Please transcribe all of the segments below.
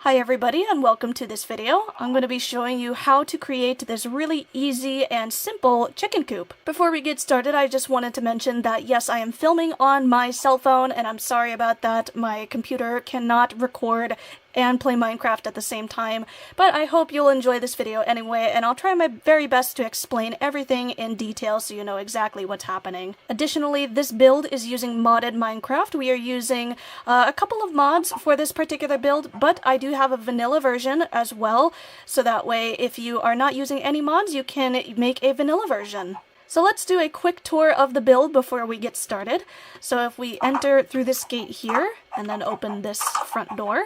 Hi everybody and welcome to this video. I'm going to be showing you how to create this really easy and simple chicken coop. Before we get started, I just wanted to mention that yes, I am filming on my cell phone and I'm sorry about that. My computer cannot record and play Minecraft at the same time, but I hope you'll enjoy this video anyway, and I'll try my very best to explain everything in detail so you know exactly what's happening. Additionally, this build is using modded Minecraft. We are using a couple of mods for this particular build, but I do have a vanilla version as well, so that way if you are not using any mods, you can make a vanilla version. So let's do a quick tour of the build before we get started. So if we enter through this gate here, and then open this front door,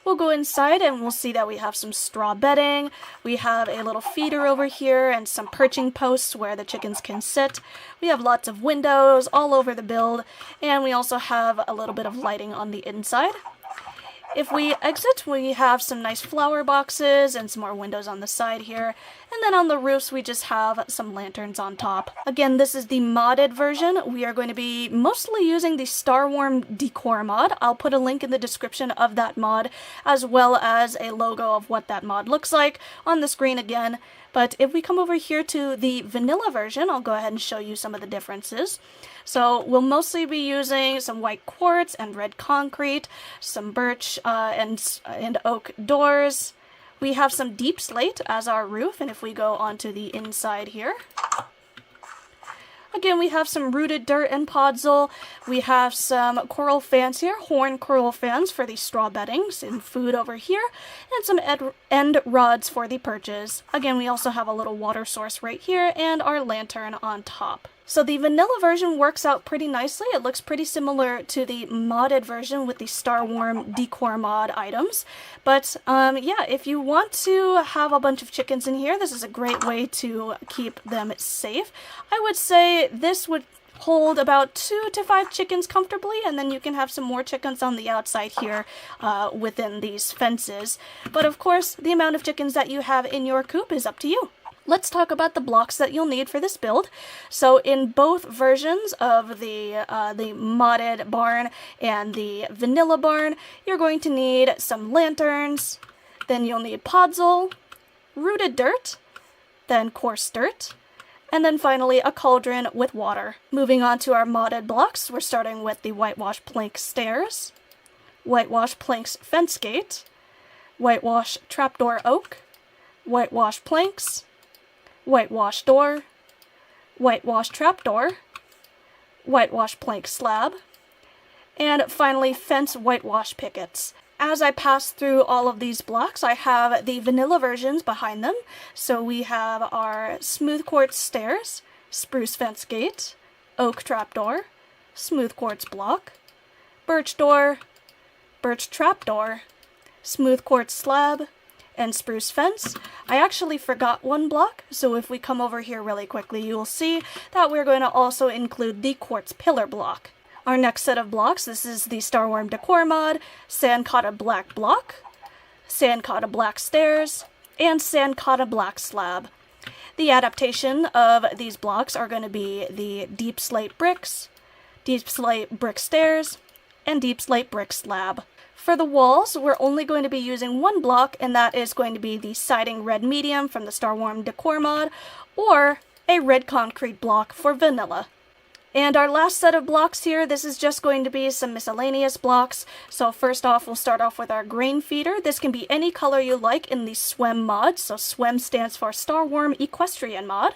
we'll go inside and we'll see that we have some straw bedding, we have a little feeder over here, and some perching posts where the chickens can sit. We have lots of windows all over the build, and we also have a little bit of lighting on the inside. If we exit, we have some nice flower boxes and some more windows on the side here. And then on the roofs, we just have some lanterns on top. Again, this is the modded version. We are going to be mostly using the Star Worm Decor Mod. I'll put a link in the description of that mod, as well as a logo of what that mod looks like on the screen again. But if we come over here to the vanilla version, I'll go ahead and show you some of the differences. So we'll mostly be using some white quartz and red concrete, some birch and oak doors. We have some deep slate as our roof, and if we go onto the inside here, again, we have some rooted dirt and podzol. We have some coral fans here, horn coral fans for the straw beddings and food over here, and some end rods for the perches. Again, we also have a little water source right here and our lantern on top. So the vanilla version works out pretty nicely. It looks pretty similar to the modded version with the Star Worm Decor Mod items. But yeah, if you want to have a bunch of chickens in here, this is a great way to keep them safe. I would say this would hold about 2 to 5 chickens comfortably, and then you can have some more chickens on the outside here within these fences. But of course, the amount of chickens that you have in your coop is up to you. Let's talk about the blocks that you'll need for this build. So in both versions of the modded barn and the vanilla barn, you're going to need some lanterns, then you'll need podzol, rooted dirt, then coarse dirt, and then finally a cauldron with water. Moving on to our modded blocks, we're starting with the whitewash plank stairs, whitewash planks fence gate, whitewash trapdoor oak, whitewash planks, whitewash door, whitewash trapdoor, whitewash plank slab, and finally fence whitewash pickets. As I pass through all of these blocks, I have the vanilla versions behind them. So we have our smooth quartz stairs, spruce fence gate, oak trapdoor, smooth quartz block, birch door, birch trapdoor, smooth quartz slab, and spruce fence. I actually forgot one block, so if we come over here really quickly, you will see that we're going to also include the quartz pillar block. Our next set of blocks, this is the Star Worm Decor Mod, sandcotta black block, sandcotta black stairs, and sandcotta black slab. The adaptation of these blocks are going to be the deep slate bricks, deep slate brick stairs, and deep slate brick slab. For the walls, we're only going to be using one block, and that is going to be the siding red medium from the Star Worm Decor Mod, or a red concrete block for vanilla. And our last set of blocks here, this is just going to be some miscellaneous blocks. So first off, we'll start off with our grain feeder. This can be any color you like in the Swem mod, so Swem stands for Star Worm Equestrian Mod.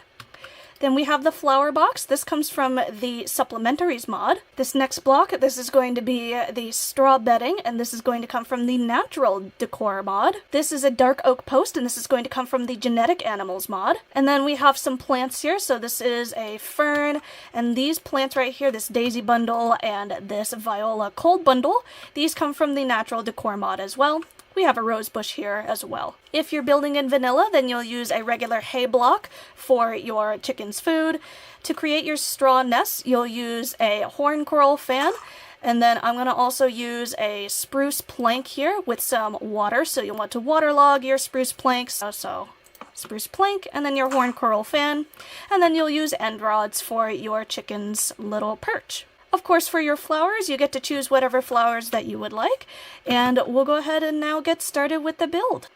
Then we have the flower box. This comes from the Supplementaries mod. This next block, this is going to be the straw bedding, and this is going to come from the Natural Decor mod. This is a dark oak post, and this is going to come from the Genetic Animals mod. And then we have some plants here. So this is a fern, and these plants right here, this daisy bundle and this viola cold bundle, these come from the Natural Decor mod as well. We have a rose bush here as well. If you're building in vanilla, then you'll use a regular hay block for your chicken's food. To create your straw nest, you'll use a horn coral fan, and then I'm going to also use a spruce plank here with some water, so you'll want to waterlog your spruce planks. So spruce plank, and then your horn coral fan, and then you'll use end rods for your chicken's little perch. Of course, for your flowers, you get to choose whatever flowers that you would like, and we'll go ahead and now get started with the build.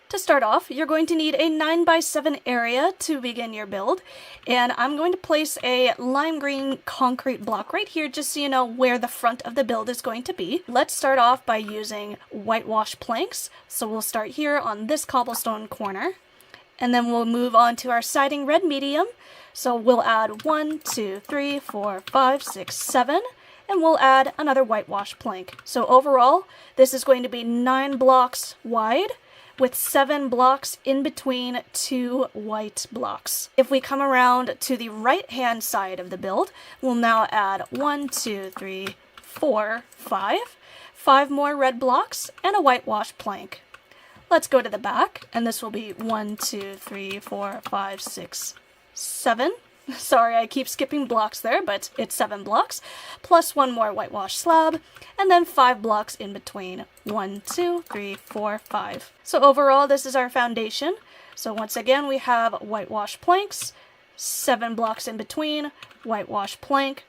To start off, you're going to need a 9x7 area to begin your build, and I'm going to place a lime green concrete block right here just so you know where the front of the build is going to be. Let's start off by using whitewash planks, so we'll start here on this cobblestone corner, and then we'll move on to our siding red medium, so we'll add 1, 2, 3, 4, 5, 6, 7, and we'll add another whitewash plank. So overall, this is going to be 9 blocks wide, with 7 blocks in between 2 white blocks. If we come around to the right-hand side of the build, we'll now add 1, 2, 3, 4, 5, 5 more red blocks, and a whitewash plank. Let's go to the back, and this will be 1, 2, 3, 4, 5, 6, 7. Sorry, I keep skipping blocks there, but it's 7 blocks, plus 1 more whitewash slab, and then 5 blocks in between. 1, 2, 3, 4, 5. So overall, this is our foundation. So once again, we have whitewash planks, 7 blocks in between, whitewash plank,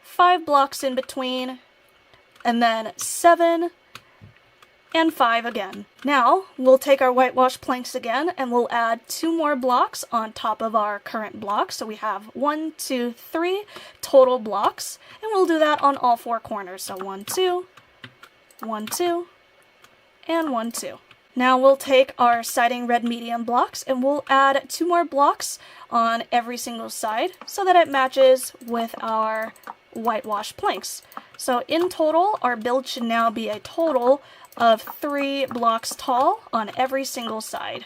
5 blocks in between, and then 7 and 5 again. Now, we'll take our whitewash planks again, and we'll add 2 more blocks on top of our current blocks. So we have 1, 2, 3 total blocks, and we'll do that on all 4 corners. So 1, 2, 1, 2, and 1, 2. Now we'll take our siding red medium blocks, and we'll add 2 more blocks on every single side so that it matches with our whitewash planks. So in total, our build should now be a total of 3 blocks tall on every single side.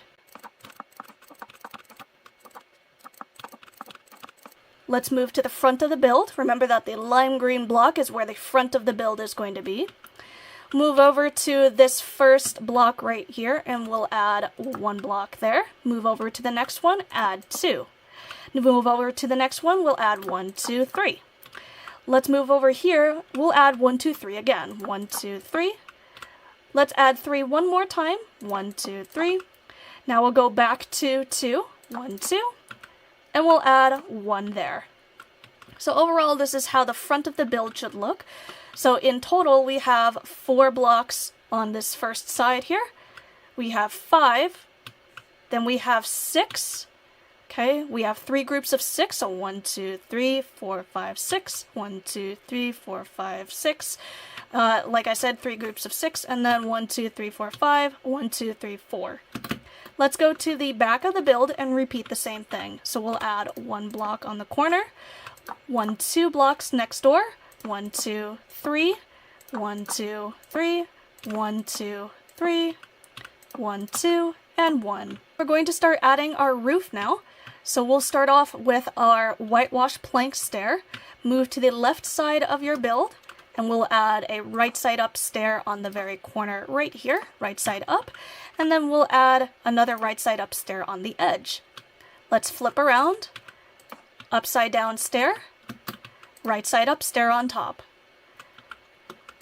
Let's move to the front of the build. Remember that the lime green block is where the front of the build is going to be. Move over to this first block right here, and we'll add 1 block there. Move over to the next one, add 2. Move over to the next one, we'll add 1, 2, 3. Let's move over here, we'll add 1, 2, 3 again. 1, 2, 3. Let's add 3 one more time. 1, 2, 3. Now we'll go back to 2. 1, 2. And we'll add 1 there. So overall, this is how the front of the build should look. So in total, we have 4 blocks on this first side here. We have 5. Then we have 6. Okay, we have 3 groups of 6. So 1, 2, 3, 4, 5, 6. 1, 2, 3, 4, 5, 6. Like I said, 3 groups of 6, and then 1, 2, 3, 4, 5, 1, 2, 3, 4. Let's go to the back of the build and repeat the same thing. So we'll add 1 block on the corner, 1, 2 blocks next door, 1, 2, 3, 1, 2, 3, 1, 2, 3, 1, 2, and 1. We're going to start adding our roof now. So we'll start off with our whitewash plank stair, move to the left side of your build, and we'll add a right side up stair on the very corner right here, right side up, and then we'll add another right side up stair on the edge. Let's flip around, upside down stair, right side up stair on top,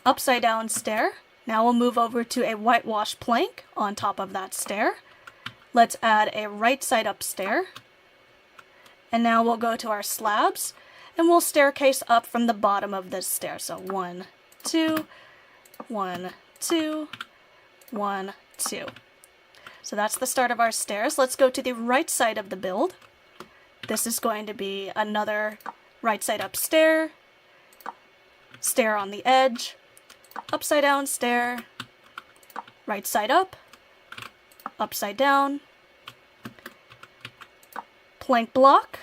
upside down stair. Now we'll move over to a whitewash plank on top of that stair. Let's add a right side up stair, and now we'll go to our slabs, and we'll staircase up from the bottom of this stair. So 1, 2, 1, 2, 1, 2. So that's the start of our stairs. Let's go to the right side of the build. This is going to be another right side up stair, stair on the edge, upside down stair, right side up, upside down, plank block,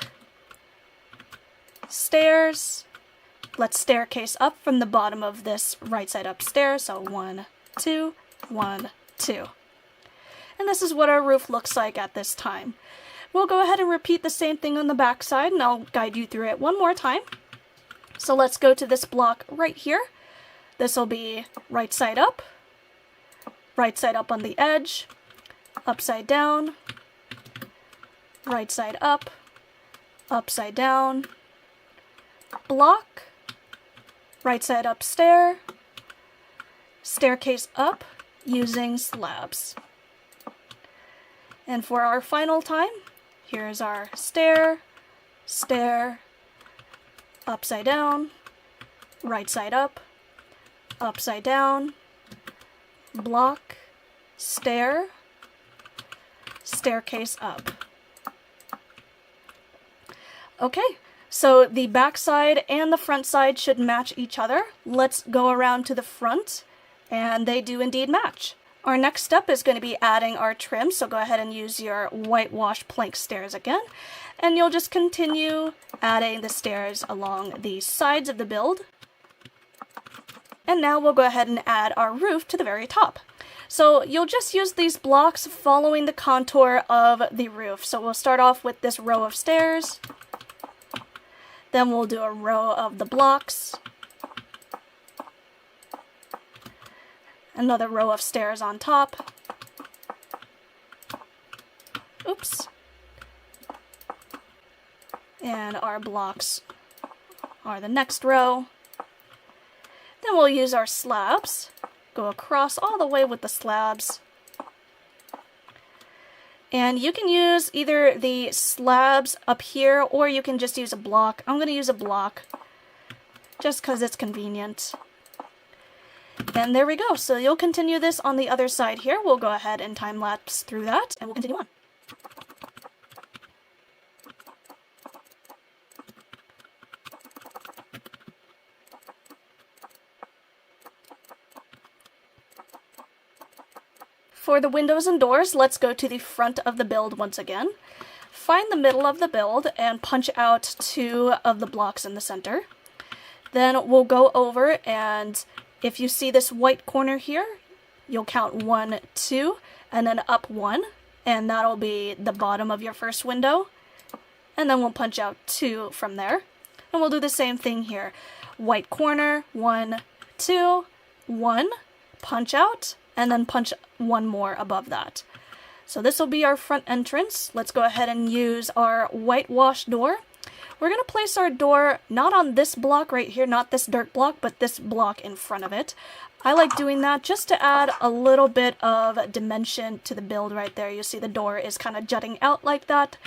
stairs. Let's staircase up from the bottom of this right side up stair. So 1, 2, 1, 2. And this is what our roof looks like at this time. We'll go ahead and repeat the same thing on the back side, and I'll guide you through it one more time. So let's go to this block right here. This will be right side up on the edge, upside down, right side up, upside down, block, right side up stair, staircase up using slabs. And for our final time, here's our stair, stair, upside down, right side up, upside down, block, stair, staircase up. Okay, so the back side and the front side should match each other. Let's go around to the front, and they do indeed match. Our next step is going to be adding our trim, so go ahead and use your whitewash plank stairs again, and you'll just continue adding the stairs along the sides of the build. And now we'll go ahead and add our roof to the very top. So you'll just use these blocks following the contour of the roof. So we'll start off with this row of stairs, then we'll do a row of the blocks, another row of stairs on top. Oops. And our blocks are the next row. Then we'll use our slabs, go across all the way with the slabs. And you can use either the slabs up here, or you can just use a block. I'm going to use a block just because it's convenient. And there we go. So you'll continue this on the other side here. We'll go ahead and time lapse through that, and we'll continue on. For the windows and doors, let's go to the front of the build once again. Find the middle of the build and punch out 2 of the blocks in the center. Then we'll go over, and if you see this white corner here, you'll count 1, 2, and then up 1, and that'll be the bottom of your first window. And then we'll punch out 2 from there. And we'll do the same thing here. White corner, 1, 2, 1, punch out, and then punch 1 more above that. So this will be our front entrance. Let's go ahead and use our whitewash door. We're going to place our door not on this block right here, not this dirt block, but this block in front of it. I like doing that just to add a little bit of dimension to the build right there. You see the door is kind of jutting out like that.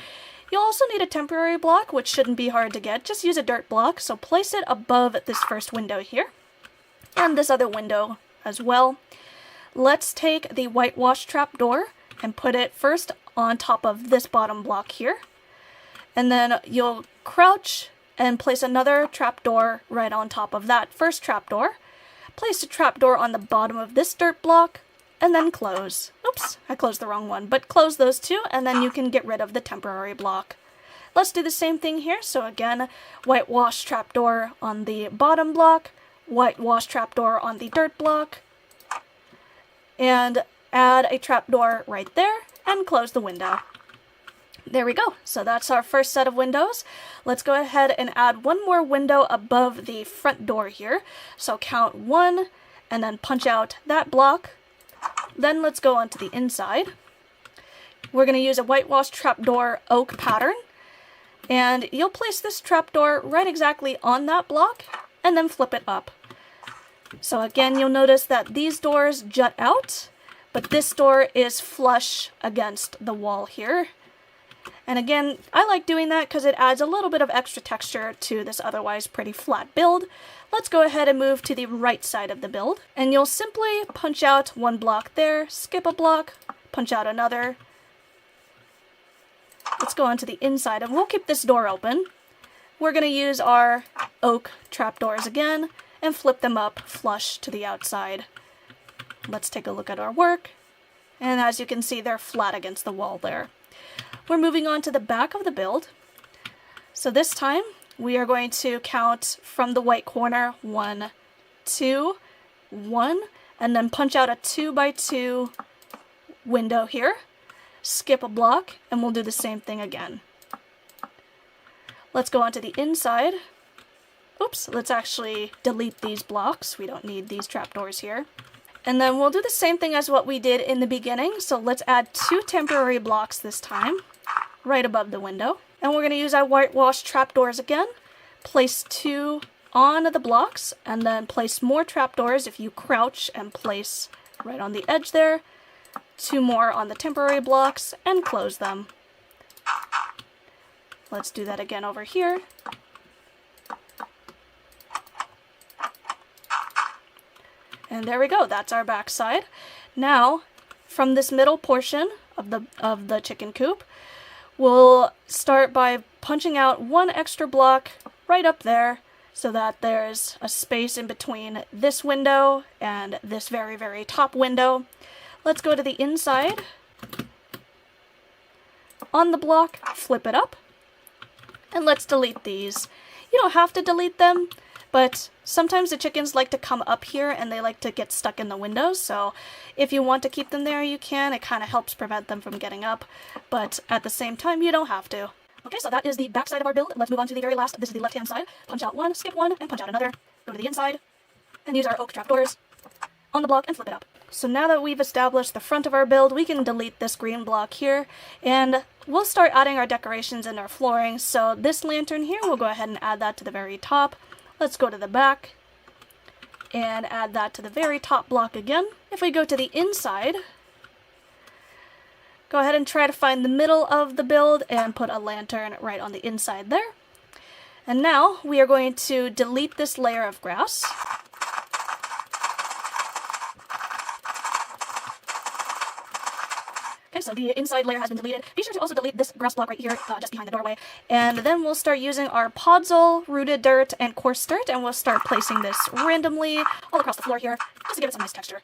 You'll also need a temporary block, which shouldn't be hard to get. Just use a dirt block, so place it above this first window here, and this other window as well. Let's take the whitewash trapdoor and put it first on top of this bottom block here. And then you'll crouch and place another trapdoor right on top of that first trapdoor. Place a trapdoor on the bottom of this dirt block, and then close. Oops, I closed the wrong one, but close those 2, and then you can get rid of the temporary block. Let's do the same thing here. So again, whitewash trapdoor on the bottom block, whitewash trapdoor on the dirt block, and add a trapdoor right there, and close the window. There we go. So that's our first set of windows. Let's go ahead and add 1 more window above the front door here. So count 1, and then punch out that block. Then let's go on to the inside. We're going to use a whitewash trapdoor oak pattern, and you'll place this trapdoor right exactly on that block, and then flip it up. So again, you'll notice that these doors jut out, but this door is flush against the wall here. And again, I like doing that because it adds a little bit of extra texture to this otherwise pretty flat build. Let's go ahead and move to the right side of the build, and you'll simply punch out 1 block there, skip a block, punch out another. Let's go on to the inside, and we'll keep this door open. We're going to use our oak trapdoors again, and flip them up flush to the outside. Let's take a look at our work, and as you can see, they're flat against the wall there. We're moving on to the back of the build. So this time, we are going to count from the white corner, 1, 2, 1, and then punch out a 2x2 window here, skip a block, and we'll do the same thing again. Let's go on to the inside. Oops, let's actually delete these blocks. We don't need these trapdoors here. And then we'll do the same thing as what we did in the beginning. So let's add 2 temporary blocks this time, right above the window. And we're going to use our whitewash trapdoors again. Place 2 on the blocks, and then place more trapdoors if you crouch and place right on the edge there. 2 more on the temporary blocks, and close them. Let's do that again over here. And there we go, that's our back side. Now, from this middle portion of the chicken coop, we'll start by punching out one extra block right up there so that there's a space in between this window and this very, very top window. Let's go to the inside. On the block, flip it up, and let's delete these. You don't have to delete them, but sometimes the chickens like to come up here and they like to get stuck in the windows, so if you want to keep them there, you can. It kind of helps prevent them from getting up, but at the same time, you don't have to. Okay, so that is the back side of our build. Let's move on to the very last. This is the left-hand side. Punch out one, skip one, and punch out another. Go to the inside, and use our oak trapdoors on the block and flip it up. So now that we've established the front of our build, we can delete this green block here, and we'll start adding our decorations and our flooring. So this lantern here, we'll go ahead and add that to the very top. Let's go to the back and add that to the very top block again. If we go to the inside, go ahead and try to find the middle of the build and put a lantern right on the inside there. And now we are going to delete this layer of grass. Okay, so the inside layer has been deleted. Be sure to also delete this grass block right here, just behind the doorway. And then we'll start using our podzol, rooted dirt, and coarse dirt, and we'll start placing this randomly all across the floor here, just to give it some nice texture.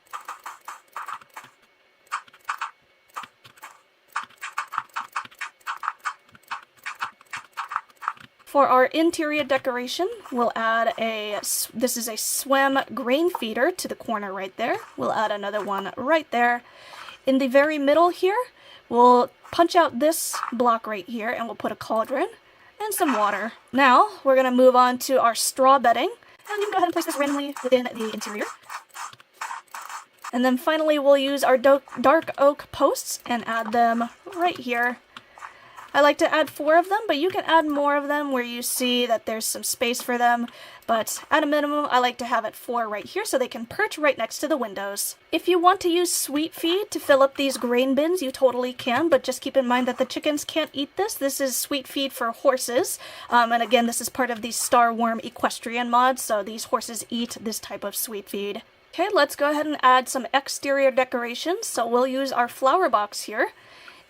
For our interior decoration, we'll add this is a Swem grain feeder to the corner right there. We'll add another one right there. In the very middle here, we'll punch out this block right here and we'll put a cauldron and some water. Now, we're going to move on to our straw bedding, and you can go ahead and place this randomly within the interior. And then finally, we'll use our dark oak posts and add them right here. I like to add 4 of them, but you can add more of them where you see that there's some space for them. But at a minimum, I like to have it 4 right here so they can perch right next to the windows. If you want to use sweet feed to fill up these grain bins, you totally can, but just keep in mind that the chickens can't eat this. This is sweet feed for horses. And again, this is part of the Star Worm Equestrian Mod, so these horses eat this type of sweet feed. Okay, let's go ahead and add some exterior decorations. So we'll use our flower box here.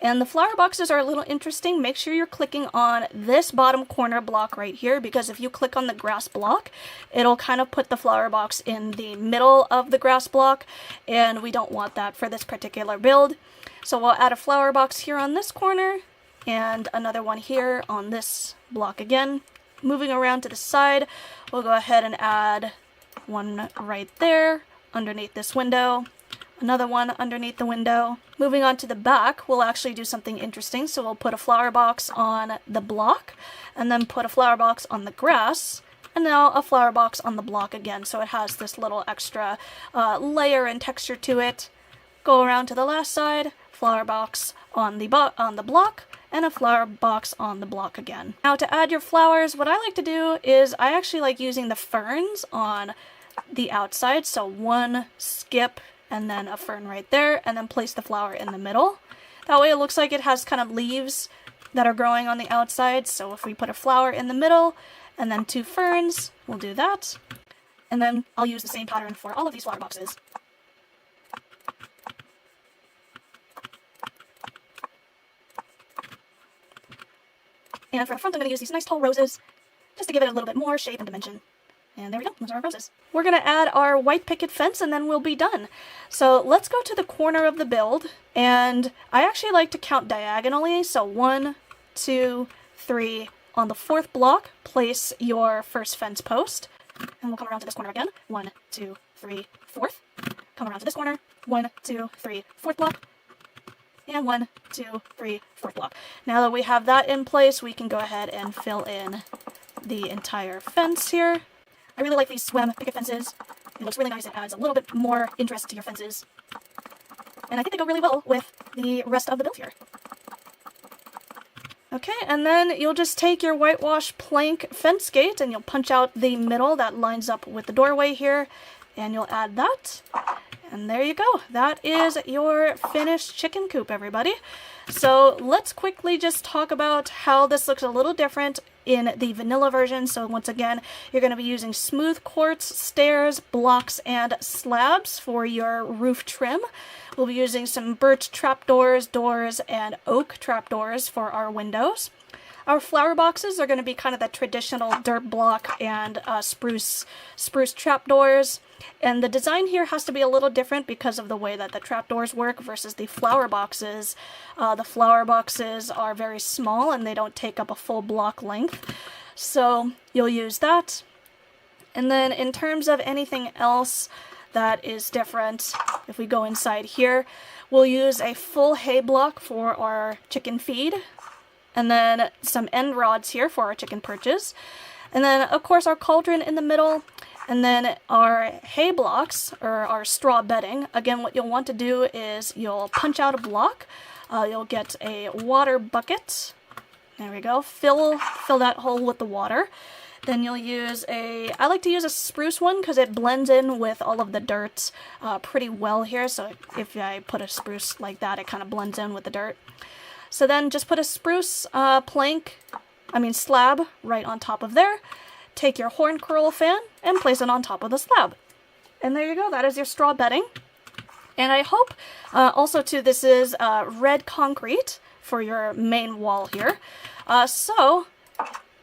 And the flower boxes are a little interesting. Make sure you're clicking on this bottom corner block right here, because if you click on the grass block, it'll kind of put the flower box in the middle of the grass block, and we don't want that for this particular build. So we'll add a flower box here on this corner, and another one here on this block again. Moving around to the side, we'll go ahead and add one right there underneath this window. Another one underneath the window. Moving on to the back, we'll actually do something interesting. So we'll put a flower box on the block, and then put a flower box on the grass, and now a flower box on the block again. So it has this little extra layer and texture to it. Go around to the last side, flower box on the block, and a flower box on the block again. Now to add your flowers, what I like to do is I actually like using the ferns on the outside. So one skip, and then a fern right there, and then place the flower in the middle. That way it looks like it has kind of leaves that are growing on the outside. So if we put a flower in the middle, and then 2 ferns, we'll do that. And then I'll use the same pattern for all of these flower boxes. And for the front, I'm going to use these nice tall roses, just to give it a little bit more shape and dimension. And there we go, those are our roses. We're going to add our white picket fence and then we'll be done. So let's go to the corner of the build, and I actually like to count diagonally. So 1, 2, 3. On the 4th block, place your first fence post. And we'll come around to this corner again. 1, 2, 3, 4th. Come around to this corner. 1, 2, 3, 4th block. And 1, 2, 3, 4th block. Now that we have that in place, we can go ahead and fill in the entire fence here. I really like these Swem picket fences. It looks really nice. It adds a little bit more interest to your fences. And I think they go really well with the rest of the build here. Okay, and then you'll just take your whitewash plank fence gate and you'll punch out the middle that lines up with the doorway here. And you'll add that. And there you go. That is your finished chicken coop, everybody. So let's quickly just talk about how this looks a little different in the vanilla version. So once again, you're going to be using smooth quartz, stairs, blocks, and slabs for your roof trim. We'll be using some birch trapdoors, doors, and oak trapdoors for our windows. Our flower boxes are going to be kind of the traditional dirt block and spruce trapdoors. And the design here has to be a little different because of the way that the trapdoors work versus the flower boxes. The flower boxes are very small and they don't take up a full block length. So you'll use that. And then in terms of anything else that is different, if we go inside here, we'll use a full hay block for our chicken feed. And then some end rods here for our chicken perches. And then, of course, our cauldron in the middle. And then our hay blocks, or our straw bedding. Again, what you'll want to do is you'll punch out a block. You'll get a water bucket. There we go. Fill that hole with the water. Then you'll use I like to use a spruce one because it blends in with all of the dirt pretty well here. So if I put a spruce like that, it kind of blends in with the dirt. So then just put a spruce slab right on top of there. Take your horn coral fan and place it on top of the slab. And there you go, that is your straw bedding. And I hope also too this is red concrete for your main wall here. So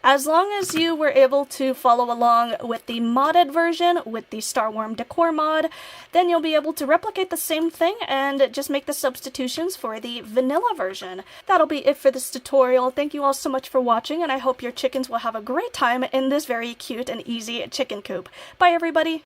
as long as you were able to follow along with the modded version, with the Star Worm Decor Mod, then you'll be able to replicate the same thing and just make the substitutions for the vanilla version. That'll be it for this tutorial. Thank you all so much for watching, and I hope your chickens will have a great time in this very cute and easy chicken coop. Bye, everybody!